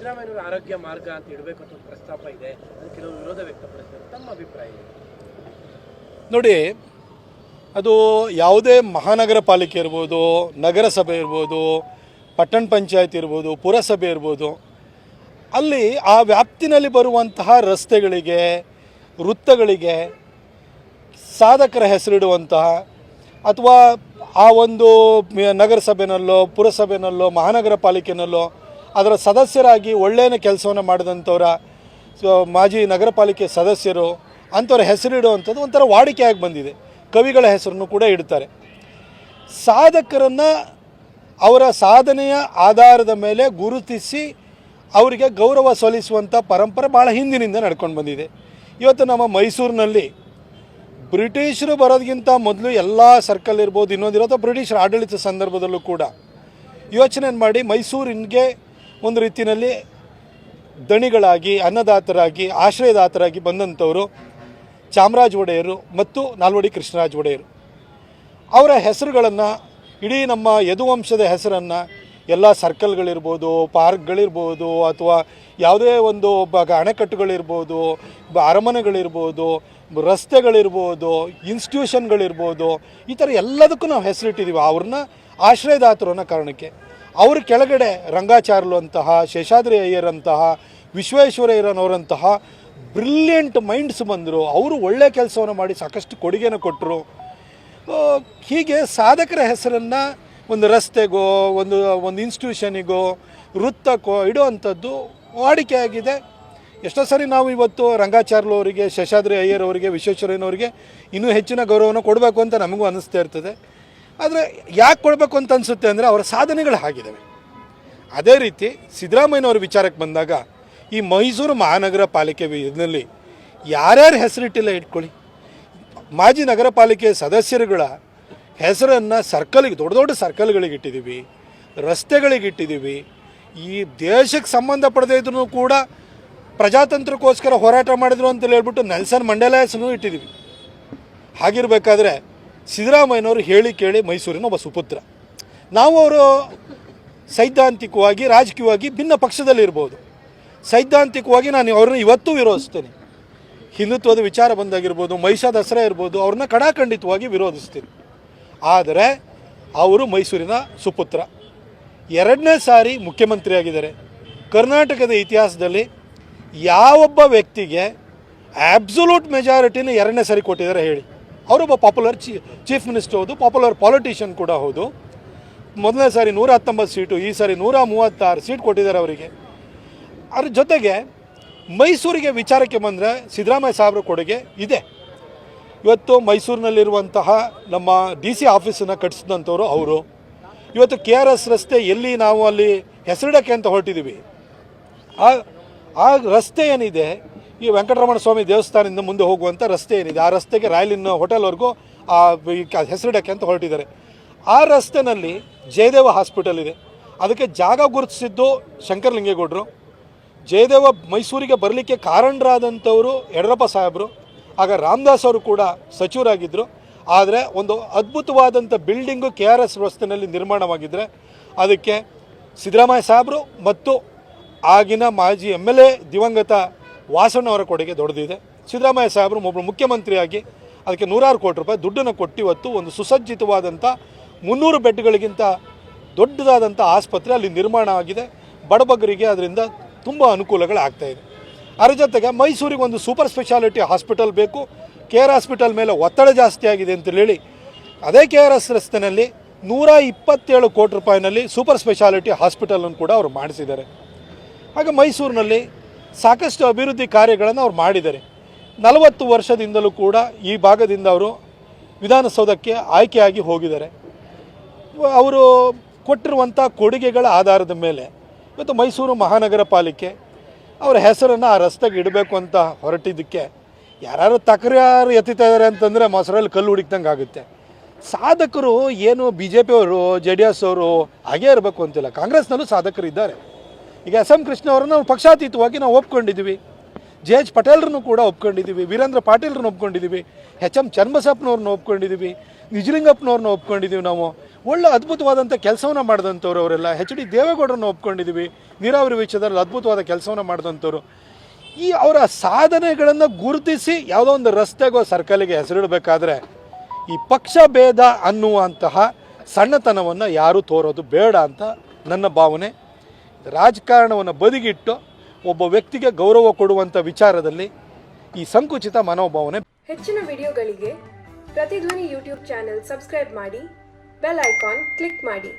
ಸಿದ್ದರಾಮಯ್ಯನವರ ಆರೋಗ್ಯ ಮಾರ್ಗ ಅಂತ ಇಡಬೇಕು ಅಂತ ಪ್ರಸ್ತಾಪ ಇದೆ, ಅದು ಕೆಲವು ವಿರೋಧ ವ್ಯಕ್ತಪಡಿಸ್ತಾರೆ. ತಮ್ಮ ಅಭಿಪ್ರಾಯ ಏನು? ನೋಡಿ, ಅದು ಯಾವುದೇ ಮಹಾನಗರ ಪಾಲಿಕೆ ಇರ್ಬೋದು, ನಗರಸಭೆ ಇರ್ಬೋದು, ಪಟ್ಟಣ ಪಂಚಾಯತ್ ಇರ್ಬೋದು, ಪುರಸಭೆ ಇರ್ಬೋದು, ಅಲ್ಲಿ ಆ ವ್ಯಾಪ್ತಿನಲ್ಲಿ ಬರುವಂತಹ ರಸ್ತೆಗಳಿಗೆ, ವೃತ್ತಗಳಿಗೆ ಸಾಧಕರ ಹೆಸರಿಡುವಂತಹ ಅಥವಾ ಆ ಒಂದು ನಗರಸಭೆನಲ್ಲೋ, ಪುರಸಭೆನಲ್ಲೋ, ಮಹಾನಗರ ಪಾಲಿಕೆನಲ್ಲೋ ಅದರ ಸದಸ್ಯರಾಗಿ ಒಳ್ಳೆಯ ಕೆಲಸವನ್ನು ಮಾಡಿದಂಥವರ ಮಾಜಿ ನಗರ ಪಾಲಿಕೆ ಸದಸ್ಯರು ಅಂಥವ್ರ ಹೆಸರಿಡುವಂಥದ್ದು ಒಂಥರ ವಾಡಿಕೆಯಾಗಿ ಬಂದಿದೆ. ಕವಿಗಳ ಹೆಸರನ್ನು ಕೂಡ ಇಡ್ತಾರೆ. ಸಾಧಕರನ್ನು ಅವರ ಸಾಧನೆಯ ಆಧಾರದ ಮೇಲೆ ಗುರುತಿಸಿ ಅವರಿಗೆ ಗೌರವ ಸಲ್ಲಿಸುವಂಥ ಪರಂಪರೆ ಭಾಳ ಹಿಂದಿನಿಂದ ನಡ್ಕೊಂಡು ಬಂದಿದೆ. ಇವತ್ತು ನಮ್ಮ ಮೈಸೂರಿನಲ್ಲಿ ಬ್ರಿಟಿಷರು ಬರೋದಕ್ಕಿಂತ ಮೊದಲು ಎಲ್ಲ ಸರ್ಕಲ್ ಇರ್ಬೋದು, ಇನ್ನೊಂದಿರೋ ಬ್ರಿಟಿಷರ ಆಡಳಿತ ಸಂದರ್ಭದಲ್ಲೂ ಕೂಡ ಯೋಚನೆ ಮಾಡಿ ಮೈಸೂರಿನಿಗೆ ಒಂದು ರೀತಿಯಲ್ಲಿ ದಣಿಗಳಾಗಿ, ಅನ್ನದಾತರಾಗಿ, ಆಶ್ರಯದಾತರಾಗಿ ಬಂದಂಥವರು ಚಾಮರಾಜ ಒಡೆಯರು ಮತ್ತು ನಾಲ್ವಡಿ ಕೃಷ್ಣರಾಜ ಒಡೆಯರು. ಅವರ ಹೆಸರುಗಳನ್ನು, ಇಡೀ ನಮ್ಮ ಯದುವಂಶದ ಹೆಸರನ್ನು ಎಲ್ಲ ಸರ್ಕಲ್ಗಳಿರ್ಬೋದು, ಪಾರ್ಕ್ಗಳಿರ್ಬೋದು, ಅಥವಾ ಯಾವುದೇ ಒಂದು ಅಣೆಕಟ್ಟುಗಳಿರ್ಬೋದು, ಅರಮನೆಗಳಿರ್ಬೋದು, ರಸ್ತೆಗಳಿರ್ಬೋದು, ಇನ್ಸ್ಟಿಟ್ಯೂಷನ್ಗಳಿರ್ಬೋದು, ಈ ಥರ ಎಲ್ಲದಕ್ಕೂ ನಾವು ಹೆಸರಿಟ್ಟಿದ್ದೀವಿ ಅವ್ರನ್ನ ಆಶ್ರಯದಾತರು ಅನ್ನೋ ಕಾರಣಕ್ಕೆ. ಅವ್ರ ಕೆಳಗಡೆ ರಂಗಾಚಾರ್ಲು ಅಂತಹ, ಶೇಷಾದ್ರಿ ಅಯ್ಯರಂತಹ, ವಿಶ್ವೇಶ್ವರಯ್ಯನವರಂತಹ ಬ್ರಿಲಿಯಂಟ್ ಮೈಂಡ್ಸ್ ಬಂದರು. ಅವರು ಒಳ್ಳೆಯ ಕೆಲಸವನ್ನು ಮಾಡಿ ಸಾಕಷ್ಟು ಕೊಡುಗೆನ ಕೊಟ್ಟರು. ಹೀಗೆ ಸಾಧಕರ ಹೆಸರನ್ನು ಒಂದು ರಸ್ತೆಗೋ, ಒಂದು ಇನ್ಸ್ಟಿಟ್ಯೂಷನಿಗೋ, ವೃತ್ತಕ್ಕೋ ಇಡುವಂಥದ್ದು ವಾಡಿಕೆಯಾಗಿದೆ. ಎಷ್ಟೋ ಸರಿ ನಾವು ಇವತ್ತು ರಂಗಾಚಾರ್ಲು ಅವರಿಗೆ, ಶೇಷಾದ್ರಿ ಅಯ್ಯರ್ ಅವರಿಗೆ, ವಿಶ್ವೇಶ್ವರಯ್ಯನವರಿಗೆ ಇನ್ನೂ ಹೆಚ್ಚಿನ ಗೌರವನ ಕೊಡಬೇಕು ಅಂತ ನಮಗೂ ಅನ್ನಿಸ್ತಾ ಇರ್ತದೆ. ಆದರೆ ಯಾಕೆ ಕೊಡಬೇಕು ಅಂತ ಅನಿಸುತ್ತೆ ಅಂದರೆ ಅವರ ಸಾಧನೆಗಳು ಆಗಿದ್ದಾವೆ. ಅದೇ ರೀತಿ ಸಿದ್ದರಾಮಯ್ಯನವ್ರ ವಿಚಾರಕ್ಕೆ ಬಂದಾಗ ಈ ಮೈಸೂರು ಮಹಾನಗರ ಪಾಲಿಕೆ ಇದರಲ್ಲಿ ಯಾರ್ಯಾರು ಹೆಸರಿಟ್ಟಿಲ್ಲ ಇಟ್ಕೊಳ್ಳಿ. ಮಾಜಿ ನಗರ ಪಾಲಿಕೆ ಸದಸ್ಯರುಗಳ ಹೆಸರನ್ನು ಸರ್ಕಲ್ಗೆ, ದೊಡ್ಡ ದೊಡ್ಡ ಸರ್ಕಲ್ಗಳಿಗೆ ಇಟ್ಟಿದ್ದೀವಿ, ರಸ್ತೆಗಳಿಗೆ ಇಟ್ಟಿದ್ದೀವಿ. ಈ ದೇಶಕ್ಕೆ ಸಂಬಂಧಪಡದೇ ಇದ್ರೂ ಕೂಡ ಪ್ರಜಾತಂತ್ರಕ್ಕೋಸ್ಕರ ಹೋರಾಟ ಮಾಡಿದ್ರು ಅಂತೇಳಿ ಹೇಳ್ಬಿಟ್ಟು ನೆಲ್ಸನ್ ಮಂಡೇಲ ಹೆಸರನ್ನು ಇಟ್ಟಿದ್ದೀವಿ. ಹಾಗಿರಬೇಕಾದ್ರೆ ಸಿದ್ದರಾಮಯ್ಯನವರು ಹೇಳಿ ಕೇಳಿ ಮೈಸೂರಿನ ಒಬ್ಬ ಸುಪುತ್ರ. ನಾವು ಅವರು ಸೈದ್ಧಾಂತಿಕವಾಗಿ, ರಾಜಕೀಯವಾಗಿ ಭಿನ್ನ ಪಕ್ಷದಲ್ಲಿರ್ಬೋದು. ಸೈದ್ಧಾಂತಿಕವಾಗಿ ನಾನು ಅವ್ರನ್ನ ಇವತ್ತೂ ವಿರೋಧಿಸ್ತೇನೆ. ಹಿಂದುತ್ವದ ವಿಚಾರ ಬಂದಾಗಿರ್ಬೋದು, ಮಹಿಷಾ ದಸರಾ ಇರ್ಬೋದು, ಅವ್ರನ್ನ ಕಡಾಖಂಡಿತವಾಗಿ ವಿರೋಧಿಸ್ತೀನಿ. ಆದರೆ ಅವರು ಮೈಸೂರಿನ ಸುಪುತ್ರ. 2ನೇ ಸಾರಿ ಮುಖ್ಯಮಂತ್ರಿಯಾಗಿದ್ದಾರೆ. ಕರ್ನಾಟಕದ ಇತಿಹಾಸದಲ್ಲಿ ಯಾವೊಬ್ಬ ವ್ಯಕ್ತಿಗೆ ಆಬ್ಸಲ್ಯೂಟ್ ಮೆಜಾರಿಟಿನ 2ನೇ ಸಾರಿ ಕೊಟ್ಟಿದ್ದಾರೆ ಹೇಳಿ? ಅವರೊಬ್ಬ ಪಾಪ್ಯುಲರ್ ಚೀಫ್ ಮಿನಿಸ್ಟರ್ ಹೌದು, ಪಾಪ್ಯುಲರ್ ಪಾಲಿಟಿಷಿಯನ್ ಕೂಡ ಹೌದು. ಮೊದಲನೇ ಸಾರಿ 119 ಸೀಟು, ಈ ಸಾರಿ 136 ಸೀಟ್ ಕೊಟ್ಟಿದ್ದಾರೆ ಅವರಿಗೆ. ಅದ್ರ ಜೊತೆಗೆ ಮೈಸೂರಿಗೆ ವಿಚಾರಕ್ಕೆ ಬಂದರೆ ಸಿದ್ದರಾಮಯ್ಯ ಸಾಹೇಬ್ರ ಕೊಡುಗೆ ಇದೆ. ಇವತ್ತು ಮೈಸೂರಿನಲ್ಲಿರುವಂತಹ ನಮ್ಮ DC ಆಫೀಸನ್ನು ಕಟ್ಟಿಸಿದಂಥವ್ರು ಅವರು. ಇವತ್ತು KRS ರಸ್ತೆ ಎಲ್ಲಿ ನಾವು ಅಲ್ಲಿ ಹೆಸರಿಡಕ್ಕೆ ಅಂತ ಹೊರಟಿದ್ದೀವಿ, ಆ ರಸ್ತೆ ಏನಿದೆ, ಈ ವೆಂಕಟರಮಣ ಸ್ವಾಮಿ ದೇವಸ್ಥಾನದಿಂದ ಮುಂದೆ ಹೋಗುವಂಥ ರಸ್ತೆ ಏನಿದೆ, ಆ ರಸ್ತೆಗೆ ರಾಯಲಿನ್ ಹೋಟೆಲ್ವರೆಗೂ ಹೆಸರಿಡಕ್ಕೆ ಅಂತ ಹೊರಟಿದ್ದಾರೆ. ಆ ರಸ್ತೆನಲ್ಲಿ ಜಯದೇವ ಹಾಸ್ಪಿಟಲ್ ಇದೆ. ಅದಕ್ಕೆ ಜಾಗ ಗುರುತಿಸಿದ್ದು ಶಂಕರಲಿಂಗೇಗೌಡರು. ಜಯದೇವ ಮೈಸೂರಿಗೆ ಬರಲಿಕ್ಕೆ ಕಾರಣರಾದಂಥವರು ಯಡಿಯೂರಪ್ಪ ಸಾಹೇಬರು. ಆಗ ರಾಮದಾಸ್ ಅವರು ಕೂಡ ಸಚಿವರಾಗಿದ್ದರು. ಆದರೆ ಒಂದು ಅದ್ಭುತವಾದಂಥ ಬಿಲ್ಡಿಂಗು KRS ರಸ್ತೆಯಲ್ಲಿ ನಿರ್ಮಾಣವಾಗಿದ್ದರೆ ಅದಕ್ಕೆ ಸಿದ್ದರಾಮಯ್ಯ ಸಾಹೇಬರು ಮತ್ತು ಆಗಿನ ಮಾಜಿ MLA ದಿವಂಗತ ವಾಸಣ್ಣವರ ಕೊಡುಗೆ ದೊಡ್ಡದಿದೆ. ಸಿದ್ದರಾಮಯ್ಯ ಸಾಹೇಬರು ಒಬ್ಬರು ಮುಖ್ಯಮಂತ್ರಿಯಾಗಿ ಅದಕ್ಕೆ 100 ಕೋಟಿ ರೂಪಾಯಿ ದುಡ್ಡನ್ನು ಕೊಟ್ಟು ಇವತ್ತು ಒಂದು ಸುಸಜ್ಜಿತವಾದಂಥ 300 ಬೆಡ್ಗಳಿಗಿಂತ ದೊಡ್ಡದಾದಂಥ ಆಸ್ಪತ್ರೆ ಅಲ್ಲಿ ನಿರ್ಮಾಣ ಆಗಿದೆ. ಬಡಬಗರಿಗೆ ಅದರಿಂದ ತುಂಬ ಅನುಕೂಲಗಳಾಗ್ತಾಯಿದೆ. ಅದರ ಜೊತೆಗೆ ಮೈಸೂರಿಗೆ ಒಂದು ಸೂಪರ್ ಸ್ಪೆಷಾಲಿಟಿ ಹಾಸ್ಪಿಟಲ್ ಬೇಕು. KR ಹಾಸ್ಪಿಟಲ್ ಮೇಲೆ ಒತ್ತಡ ಜಾಸ್ತಿ ಆಗಿದೆ ಅಂತೇಳಿ ಅದೇ KRS ರಸ್ತೆಯಲ್ಲಿ 127 ಕೋಟಿ ರೂಪಾಯಿನಲ್ಲಿ ಸೂಪರ್ ಸ್ಪೆಷಾಲಿಟಿ ಹಾಸ್ಪಿಟಲನ್ನು ಕೂಡ ಅವರು ಮಾಡಿಸಿದ್ದಾರೆ. ಹಾಗೆ ಮೈಸೂರಿನಲ್ಲಿ ಸಾಕಷ್ಟು ಅಭಿವೃದ್ಧಿ ಕಾರ್ಯಗಳನ್ನು ಅವ್ರು ಮಾಡಿದ್ದಾರೆ. 40 ವರ್ಷದಿಂದಲೂ ಕೂಡ ಈ ಭಾಗದಿಂದ ಅವರು ವಿಧಾನಸೌಧಕ್ಕೆ ಆಯ್ಕೆಯಾಗಿ ಹೋಗಿದ್ದಾರೆ. ಅವರು ಕೊಟ್ಟಿರುವಂಥ ಕೊಡುಗೆಗಳ ಆಧಾರದ ಮೇಲೆ ಇವತ್ತು ಮೈಸೂರು ಮಹಾನಗರ ಪಾಲಿಕೆ ಅವರ ಹೆಸರನ್ನು ಆ ರಸ್ತೆಗೆ ಇಡಬೇಕು ಅಂತ ಹೊರಟಿದ್ದಕ್ಕೆ ಯಾರು ತಕರಾರು ಎತ್ತಿತಾ ಇದ್ದಾರೆ ಅಂತಂದರೆ ಮೊಸರಲ್ಲಿ ಕಲ್ಲು ಹುಡುಕ್ದಂಗೆ ಆಗುತ್ತೆ. ಸಾಧಕರು ಏನು BJP ಅವರು, JDS ಅವರು ಹಾಗೇ ಇರಬೇಕು ಅಂತಿಲ್ಲ. ಕಾಂಗ್ರೆಸ್ನಲ್ಲೂ ಸಾಧಕರು ಇದ್ದಾರೆ. ಈಗ SM ಕೃಷ್ಣ ಅವರನ್ನು ನಾವು ಪಕ್ಷಾತೀತವಾಗಿ ನಾವು ಒಪ್ಕೊಂಡಿದ್ದೀವಿ. JH ಪಟೇಲ್ರನ್ನು ಕೂಡ ಒಪ್ಕೊಂಡಿದ್ದೀವಿ. ವೀರೇಂದ್ರ ಪಾಟೀಲ್ರನ್ನ ಒಪ್ಕೊಂಡಿದ್ದೀವಿ. HM ಚನ್ನಬಸಪ್ಪನವ್ರನ್ನ ಒಪ್ಕೊಂಡಿದ್ದೀವಿ. ನಿಜಲಿಂಗಪ್ಪನವ್ರನ್ನ ಒಪ್ಕೊಂಡಿದ್ದೀವಿ. ನಾವು ಒಳ್ಳೆ ಅದ್ಭುತವಾದಂಥ ಕೆಲಸವನ್ನು ಮಾಡಿದಂಥವ್ರು ಅವರೆಲ್ಲ. ಎಚ್ ಡಿ ದೇವೇಗೌಡರನ್ನ ಒಪ್ಕೊಂಡಿದ್ದೀವಿ, ನೀರಾವರಿ ವಿಷಯದಲ್ಲಿ ಅದ್ಭುತವಾದ ಕೆಲಸವನ್ನು ಮಾಡಿದಂಥವ್ರು. ಈ ಅವರ ಸಾಧನೆಗಳನ್ನು ಗುರುತಿಸಿ ಯಾವುದೋ ಒಂದು ರಸ್ತೆಗೋ ಸರ್ಕಲಿಗೆ ಹೆಸರಿಡಬೇಕಾದ್ರೆ ಈ ಪಕ್ಷ ಭೇದ ಅನ್ನುವಂತಹ ಸಣ್ಣತನವನ್ನು ಯಾರೂ ತೋರೋದು ಬೇಡ ಅಂತ ನನ್ನ ಭಾವನೆ. ರಾಜಕಾರಣವನ್ನು ಬದಿಗಿಟ್ಟು ಒಬ್ಬ ವ್ಯಕ್ತಿಗೆ ಗೌರವ ಕೊಡುವಂಥ ವಿಚಾರದಲ್ಲಿ ಈ ಸಂಕುಚಿತ ಮನೋಭಾವನೆ. ಹೆಚ್ಚಿನ ವಿಡಿಯೋಗಳಿಗೆ ಪ್ರತಿಧ್ವನಿ ಯೂಟ್ಯೂಬ್ ಚಾನೆಲ್ ಸಬ್ಸ್ಕ್ರೈಬ್ ಮಾಡಿ, ಬೆಲ್ ಐಕಾನ್ ಕ್ಲಿಕ್ ಮಾಡಿ.